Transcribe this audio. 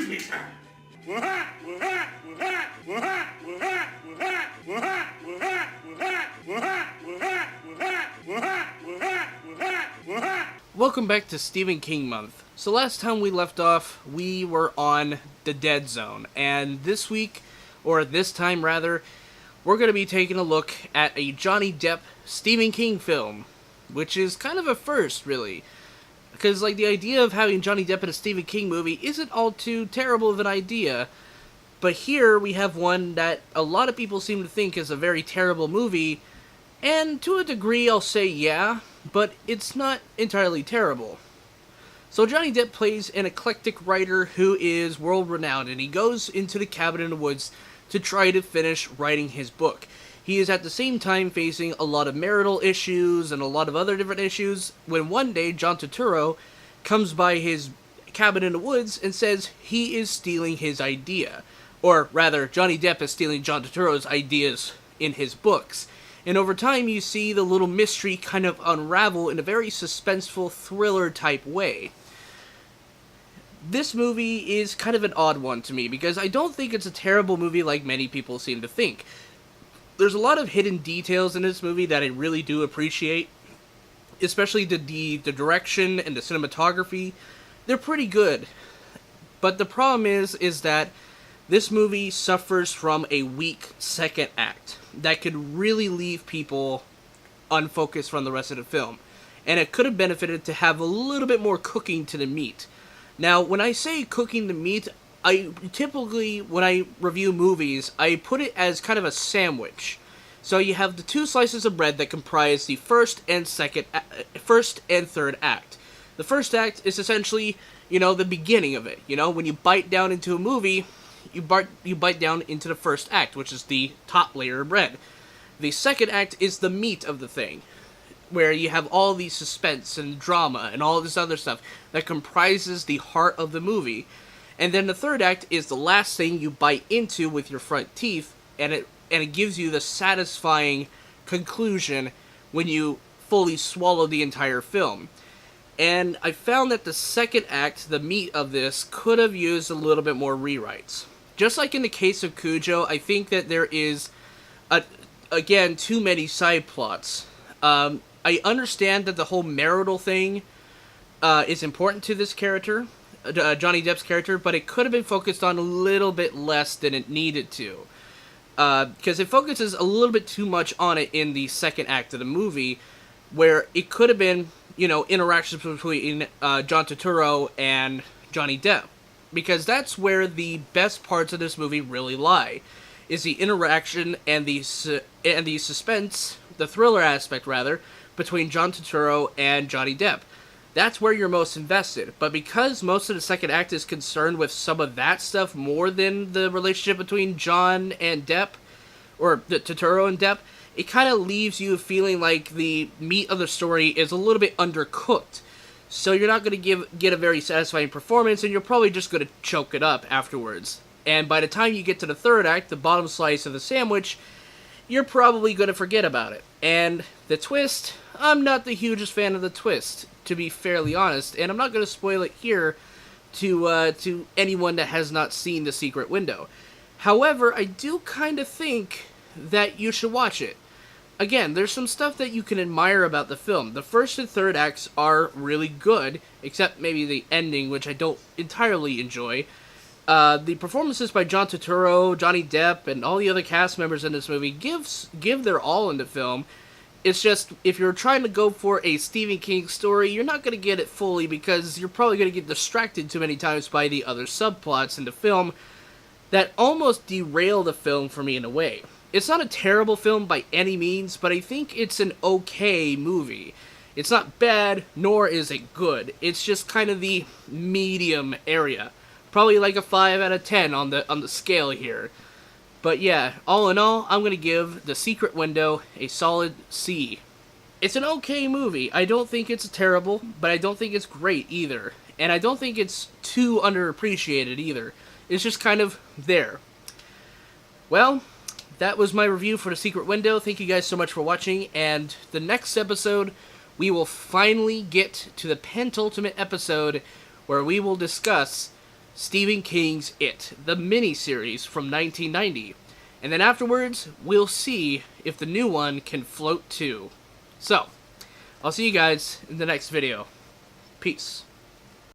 me, sir. Welcome back to Stephen King Month. So last time we left off, we were on The Dead Zone, and this week, or this time rather, we're going to be taking a look at a Johnny Depp Stephen King film, which is kind of a first, really. Because, the idea of having Johnny Depp in a Stephen King movie isn't all too terrible of an idea, but here we have one that a lot of people seem to think is a very terrible movie, and to a degree I'll say yeah, but it's not entirely terrible. So Johnny Depp plays an eclectic writer who is world-renowned, and he goes into the cabin in the woods to try to finish writing his book. He is at the same time facing a lot of marital issues and a lot of other different issues when one day John Turturro comes by his cabin in the woods and says he is stealing his idea. Or rather, Johnny Depp is stealing John Turturro's ideas in his books. And over time you see the little mystery kind of unravel in a very suspenseful thriller type way. This movie is kind of an odd one to me because I don't think it's a terrible movie like many people seem to think. There's a lot of hidden details in this movie that I really do appreciate, especially the direction and the cinematography. They're pretty good, but the problem is that this movie suffers from a weak second act that could really leave people unfocused from the rest of the film, and it could have benefited to have a little bit more cooking to the meat. Now, when I say cooking the meat, I typically, when I review movies, I put it as kind of a sandwich. So you have the two slices of bread that comprise the first and third act. The first act is essentially, the beginning of it. When you bite down into a movie, you bite down into the first act, which is the top layer of bread. The second act is the meat of the thing, where you have all the suspense and drama and all this other stuff that comprises the heart of the movie. And then the third act is the last thing you bite into with your front teeth, and it gives you the satisfying conclusion when you fully swallow the entire film. And I found that the second act, the meat of this, could have used a little bit more rewrites. Just like in the case of Cujo, I think that there is, again, too many side plots. I understand that the whole marital thing is important to this character, Johnny Depp's character, but it could have been focused on a little bit less than it needed to. Because it focuses a little bit too much on it in the second act of the movie, where it could have been, interactions between John Turturro and Johnny Depp. Because that's where the best parts of this movie really lie, is the interaction and the suspense, the thriller aspect rather, between John Turturro and Johnny Depp. That's where you're most invested. But because most of the second act is concerned with some of that stuff more than the relationship between John and Depp, or the Turturro and Depp, it kind of leaves you feeling like the meat of the story is a little bit undercooked. So you're not going to get a very satisfying performance, and you're probably just going to choke it up afterwards. And by the time you get to the third act, the bottom slice of the sandwich, you're probably going to forget about it. And the twist, I'm not the hugest fan of the twist, to be fairly honest, and I'm not going to spoil it here to anyone that has not seen The Secret Window. However, I do kind of think that you should watch it. Again, there's some stuff that you can admire about the film. The first and third acts are really good, except maybe the ending, which I don't entirely enjoy. The performances by John Turturro, Johnny Depp, and all the other cast members in this movie give their all in the film. It's just, if you're trying to go for a Stephen King story, you're not going to get it fully because you're probably going to get distracted too many times by the other subplots in the film that almost derail the film for me in a way. It's not a terrible film by any means, but I think it's an okay movie. It's not bad, nor is it good. It's just kind of the medium area. Probably like a 5 out of 10 on the scale here. But yeah, all in all, I'm going to give The Secret Window a solid C. It's an okay movie. I don't think it's terrible, but I don't think it's great either. And I don't think it's too underappreciated either. It's just kind of there. Well, that was my review for The Secret Window. Thank you guys so much for watching, and the next episode, we will finally get to the penultimate episode where we will discuss Stephen King's It, the miniseries from 1990. And then afterwards, we'll see if the new one can float too. So, I'll see you guys in the next video. Peace.